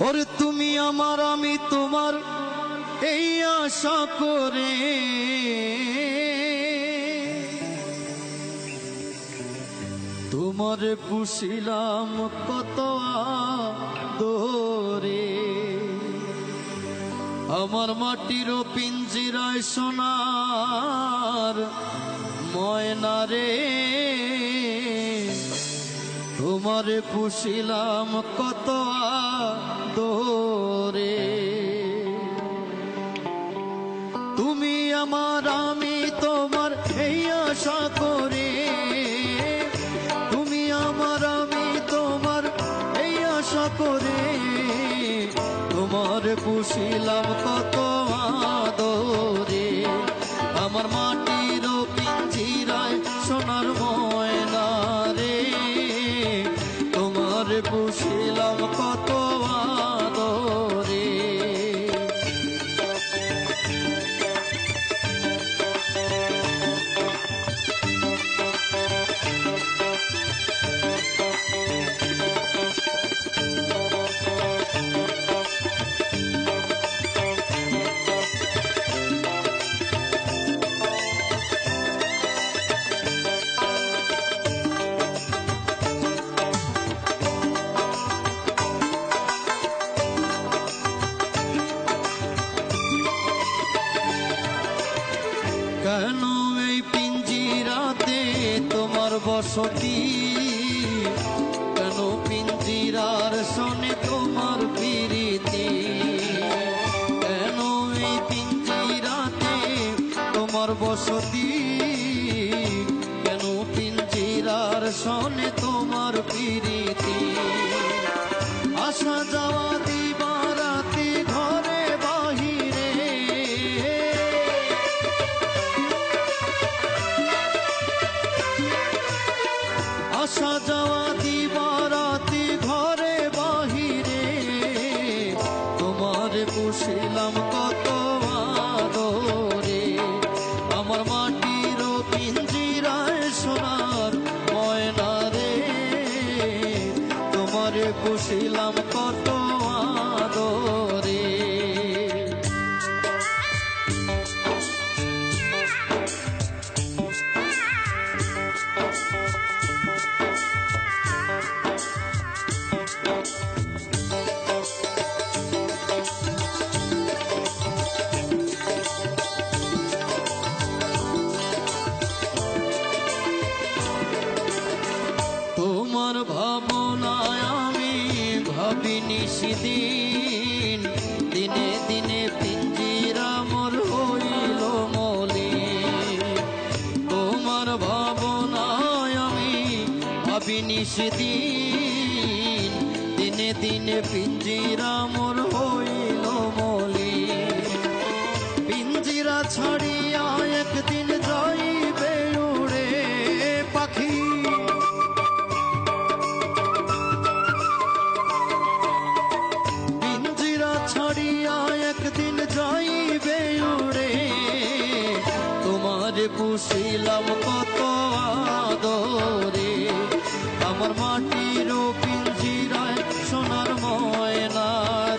ওরে তুমি আমার আমি তোমার এই আশা করে তোমারে পুষিলাম কত আদরে। আমার মাটির পিঞ্জিরায় সোনার ময়না রে, তোমারে পুষিলাম কত আদরে। তুমি আমার আমি তোমার এই আশা করে, তুমি আমার আমি তোমার এই আশা করে তোমারে পুষিলাম কত আদরে। আমার মাটির পিঞ্জিরায় সোনার ময়না রে, তোমারে পুষিলাম কত আদরে। কেন এই পিঞ্জিরাতে তোমার বসতি, কেন পিঞ্জিরার শোনে তোমার প্রীতি, কেন এই পিঞ্জিরাতে তোমার বসতি, কেন পিঞ্জিরার শোনে তোমার প্রীতি। আসা যাওয়া দিবারাতি ঘরে বাহিরে, আসা যাওয়া দিবারাতি ঘরে বাহিরে তোমার পুষিলাম কত আদরে। আমার মাটির পিঞ্জিরায় সোনার ময়না রে, তোমার পুষিলাম কত আদরে। তোমার ভাবনায় আমি ভাবি নিশিদিন, দিনে দিনে পিঞ্জিরা মোর হইল মলিন। তোমার ভাবনায় আমি ভাবি নিশিদিন, দিনে দিনে পিঞ্জিরা মোর হইল মলিন। পিঞ্জিরা ছাড়িয়া একদিন যাইবে উড়ে পাখি, ছাড়িয়া একদিন যাইবে উড়ে, তোমারে পুষিলাম কত আদরে। আমার মাটির পিঞ্জিরায় সোনার ময়না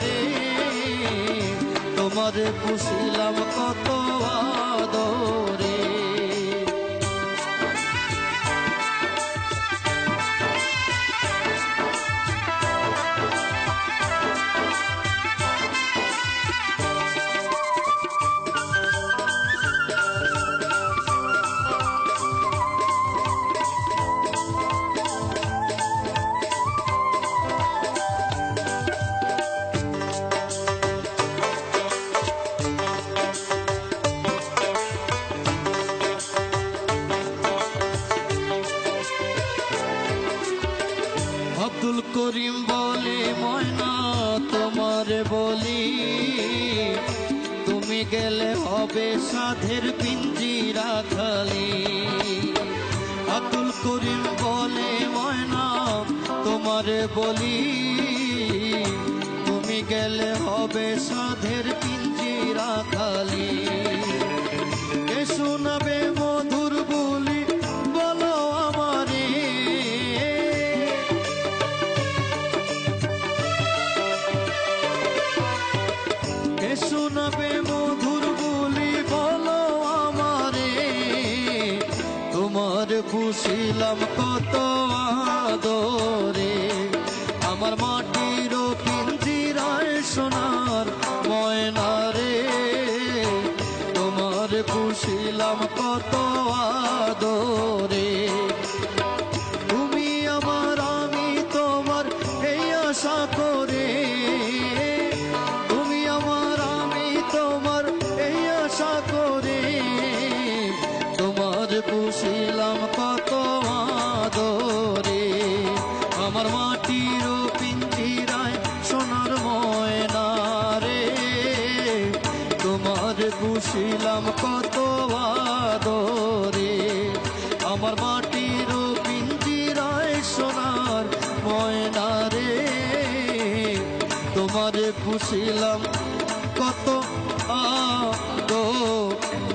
রে, তোমারে পুষিলাম কত আদরে। আব্দুল করিম বলে ময়না তোমারে বলি, তুমি গেলে হবে সাধের পিঞ্জিরা খালি। আব্দুল করিম বলে ময়না তোমারে বলি, তুমি গেলে হবে সাধের পিঞ্জিরা খালি। কে শোনাবে মধুর বলি বলো আমারে, পুষিলাম কত আদরে, আমার মাটির পিঞ্জিরায় সোনার ময়না রে, তোমার পুষিলাম কত আদরে। তুমি আমার আমি তোমার এই আশা করে, তুমি আমার আমি তোমার এই আশা করে, তোমার পুষিলাম কত আদরে, আমার মাটির পিঞ্জিরায় সোনার ময়না রে, তোমার পুষিলাম কত আদরে, আমার মাটির পিঞ্জিরায় সোনার ময়না রে, তোমার পুষিলাম কত আদরে।